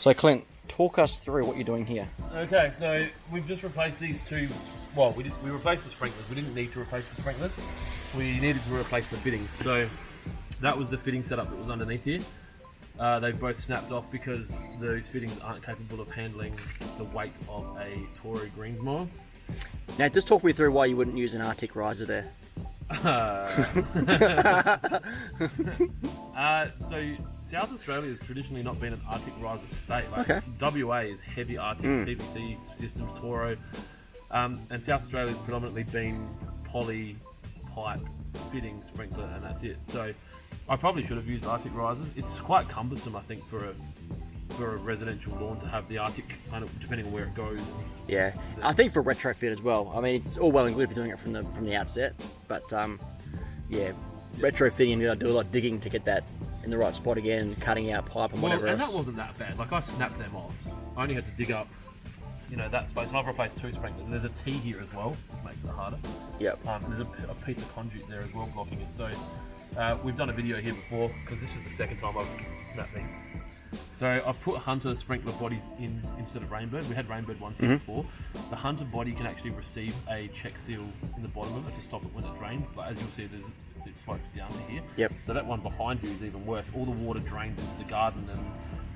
So Clint, talk us through what you're doing here. Okay, so we've just replaced these two. Well, we replaced the sprinklers. We didn't need to replace the sprinklers. We needed to replace the fittings. So that was the fitting setup that was underneath here. They both snapped off because those fittings aren't capable of handling the weight of a Toro Greens Mower. Now, just talk me through why you wouldn't use an Arctic riser there. So South Australia has traditionally not been an Arctic riser state. Like Okay. WA is heavy Arctic PVC systems, Toro, and South Australia has predominantly been poly pipe fitting sprinkler, and that's it. So I probably should have used Arctic risers. It's quite cumbersome, I think, for a residential lawn to have the Arctic, kind of depending on where it goes. Yeah, I think for retrofit as well. I mean, it's all well and good for doing it from the outset, but yeah, retrofitting, you got to do a lot of digging to get that in the right spot again, cutting out pipe and whatever and else. that wasn't that bad. Like, I snapped them off. I only had to dig up, that space. And I've replaced two sprinklers. And there's a T here as well, which makes it harder. Yep. And there's a piece of conduit there as well blocking it. So we've done a video here before, because this is the second time I've snapped these. So I've put Hunter sprinkler bodies in instead of Rainbird. We had Rainbird ones here before. The Hunter body can actually receive a check seal in the bottom of it to stop it when it drains. Like, as you'll see, it slopes down to here. Yep. So that one behind you is even worse. All the water drains into the garden, and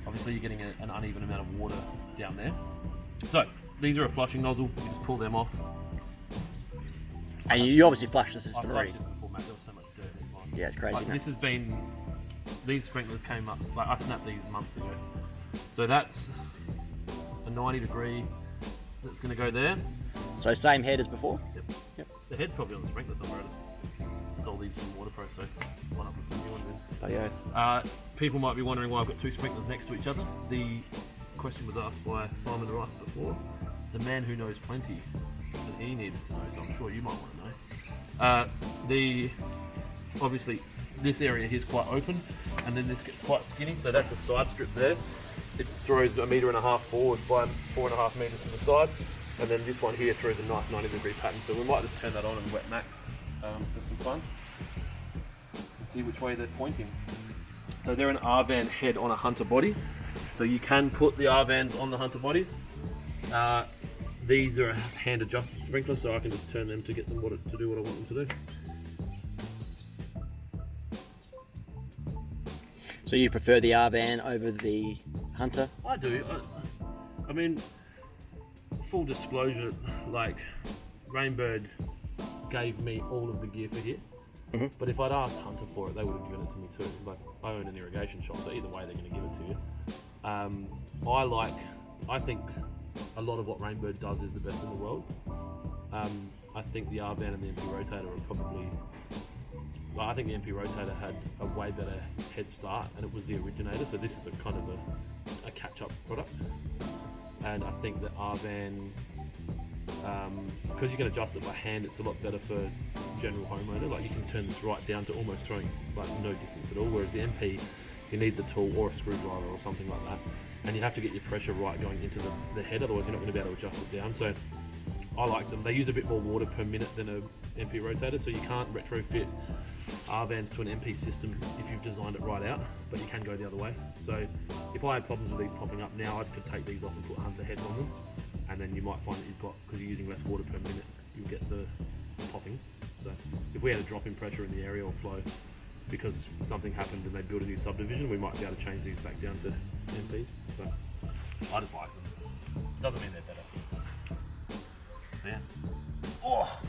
obviously you're getting an uneven amount of water down there. So these are a flushing nozzle. You just pull them off. And you obviously flushed the I system flushed already. this before, mate. There was so much dirt in mine. Yeah, it's crazy. Like, this has been, these sprinklers came up, like, I snapped these months ago. So that's a 90-degree that's going to go there. So same head as before? Yep. The head's probably on the sprinkler somewhere. I just stole these from Waterpro, so why not put some new ones in? Bloody oath. People might be wondering why I've got two sprinklers next to each other. The question was asked by Simon Rice before, the man who knows plenty, and he needed to know, so I'm sure you might want to know. Obviously, this area here is quite open, and then this gets quite skinny, so that's a side strip there. It throws 1.5 meters forward by 4.5 meters to the side, and then this one here throws a nice 90-degree pattern, so we might just turn that on and wet max for some fun, and see which way they're pointing. So they're an R-van head on a Hunter body, so you can put the R-vans on the Hunter bodies. These are a hand adjusted sprinkler, so I can just turn them to get them to do what I want them to do. So you prefer the R-van over the Hunter? I do. I mean, full disclosure, like, Rainbird gave me all of the gear for here. But if I'd asked Hunter for it, they would have given it to me too. Like, I own an irrigation shop, so either way they're going to give it to you. I think a lot of what Rainbird does is the best in the world. I think the R-van and the MP rotator are probably... I think the MP rotator had a way better head start, and it was the originator, so this is a kind of a catch-up product. And I think the R-van, because you can adjust it by hand, it's a lot better for general homeowner. Like, you can turn this right down to almost throwing like no distance at all, whereas the MP, you need the tool or a screwdriver or something like that, and you have to get your pressure right going into the head, otherwise you're not going to be able to adjust it down. So I like them. They use a bit more water per minute than an MP rotator, so you can't retrofit R-vans to an MP system if you've designed it right out, but you can go the other way. So if I had problems with these popping up now, I could take these off and put Hunter heads on them, and then you might find that you've got, because you're using less water per minute, you'll get the popping. So if we had a drop in pressure in the area or flow because something happened and they built a new subdivision, we might be able to change these back down to MPs. But I just like them. Doesn't mean they're better. Yeah. Oh.